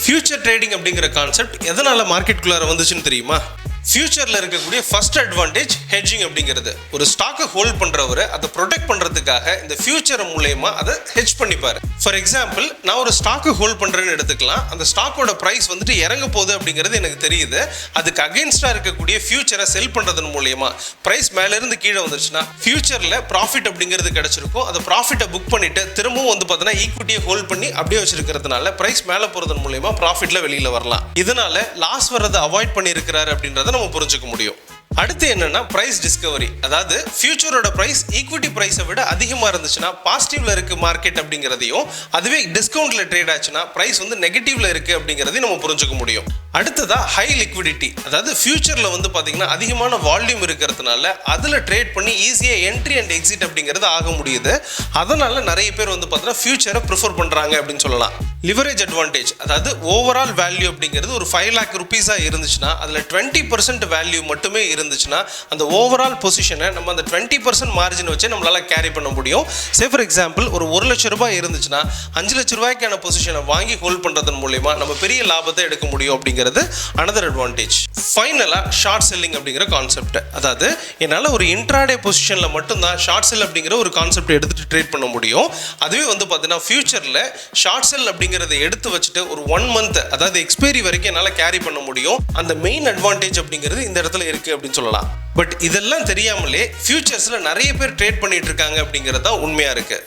Future trading அப்படிங்கிற concept எதனால மார்க்கெட்டுக்குள்ளார வந்துச்சுன்னு தெரியுமா? ஃபியூச்சரில் இருக்கக்கூடிய ஃபர்ஸ்ட் அட்வான்டேஜ் ஹெட்ஜிங் அப்படிங்கிறது. ஒரு ஸ்டாக்கை ஹோல்ட் பண்ணுறவர் அதை ப்ரொடெக்ட் பண்ணுறதுக்காக இந்த ஃபியூச்சர் மூலயமா அதை ஹெட்ஜ் பண்ணிப்பார். ஃபார் எக்ஸாம்பிள், நான் ஒரு ஸ்டாக்கை ஹோல்ட் பண்ணுறேன்னு எடுத்துக்கலாம். அந்த ஸ்டாக்கோட ப்ரைஸ் வந்துட்டு இறங்க போகுது அப்படிங்கிறது எனக்கு தெரியுது. அதுக்கு அகெயின்ஸ்டாக இருக்கக்கூடிய ஃபியூச்சரை செல் பண்ணுறதன் மூலயமா ப்ரைஸ் மேலேருந்து கீழே வந்துருச்சுன்னா ஃபியூச்சரில் ப்ராஃபிட் அப்படிங்கிறது கிடச்சிருக்கும். அந்த ப்ராஃபிட்டை புக் பண்ணிவிட்டு திரும்பவும் வந்து பார்த்தீங்கன்னா ஈக்விட்டியை ஹோல்ட் பண்ணி அப்படியே வச்சிருக்கிறதுனால ப்ரைஸ் மேலே போகிறதன் மூலயமா ப்ராஃபிட்டில் வெளியில் வரலாம். இதனால லாஸ் வர்றதை அவாய்ட் பண்ணியிருக்கிறாரு அப்படின்றத நம்ம புரிஞ்சுக்க முடியும். அடுத்து என்னன்னா பிரைஸ் டிஸ்கவரி. அதாவது ஃபியூச்சரோட பிரைஸ் ஈக்விட்டி பிரைஸை விட அதிகமாக இருந்துச்சுன்னா பாசிட்டிவ்ல இருக்கு மார்க்கெட் அப்படிங்கிறதையும், அதுவே டிஸ்கவுண்ட்ல ட்ரேட் ஆச்சுன்னா பிரைஸ் வந்து நெகட்டிவ்ல இருக்கு அப்படிங்கிறதையும் நம்ம புரிஞ்சுக்க முடியும். அடுத்ததா ஹை லிக்விடிட்டி. அதாவது ஃபியூச்சர்ல வந்து பாத்தீங்கன்னா அதிகமான வால்யூம் இருக்கிறதுனால அதுல ட்ரேட் பண்ணி ஈஸியா என்ட்ரி அண்ட் எக்ஸிட் அப்படிங்கிறது ஆக முடியுது. அதனால நிறைய பேர் வந்து பாத்தீங்கன்னா ஃபியூச்சரை ப்ரிஃபர் பண்றாங்க அப்படின்னு சொல்லலாம். Leverage advantage. அதாவது ஓவரால் வேல்யூ அப்படிங்கிறது ஒரு 5 lakh rupees இருந்துச்சுன்னா அதுல 20% வேல்யூ மட்டுமே இருந்துச்சுன்னா அந்த ஓவரால் பொசிஷனை நம்ம அந்த 20% மார்ஜின் வச்சு நம்மளால கேரி பண்ண முடியும். சே ஃபார் எக்ஸாம்பிள், ஒரு 1 லட்ச ரூபாய் இருந்துச்சுன்னா 5 லட்ச ரூபாய்க்கான பொசிஷனை வாங்கி ஹோல்ட் பண்றதன் மூலமா நம்ம பெரிய லாபத்தை எடுக்க முடியும் அப்படிங்கிறது another advantage. ஃபைனலா ஷார்ட் செல்லிங் அப்படிங்கிற கான்செப்ட். அதாவது என்னால ஒரு இன்ட்ராடே பொசிஷன்ல மட்டும்தான் ஷார்ட் செல் அப்படிங்கிற ஒரு கான்செப்ட் எடுத்துட்டு ட்ரேட் பண்ண முடியும். அதுவே வந்து பாத்தீங்கன்னா ஃபியூச்சர்ல ஷார்ட் செல் அப்படிங்கிறத எடுத்து வச்சுட்டு ஒரு 1 month, அதாவது எக்ஸ்பைரி வரைக்கும் என்னால கேரி பண்ண முடியும். அந்த மெயின் அட்வான்டேஜ் அப்படிங்கிறது இந்த இடத்துல இருக்கு அப்படின்னு சொல்லலாம். பட் இதெல்லாம் தெரியாமலே ஃபியூச்சர்ஸ்ல நிறைய பேர் ட்ரேட் பண்ணிட்டு இருக்காங்க அப்படிங்கிறது தான் உண்மையா இருக்கு.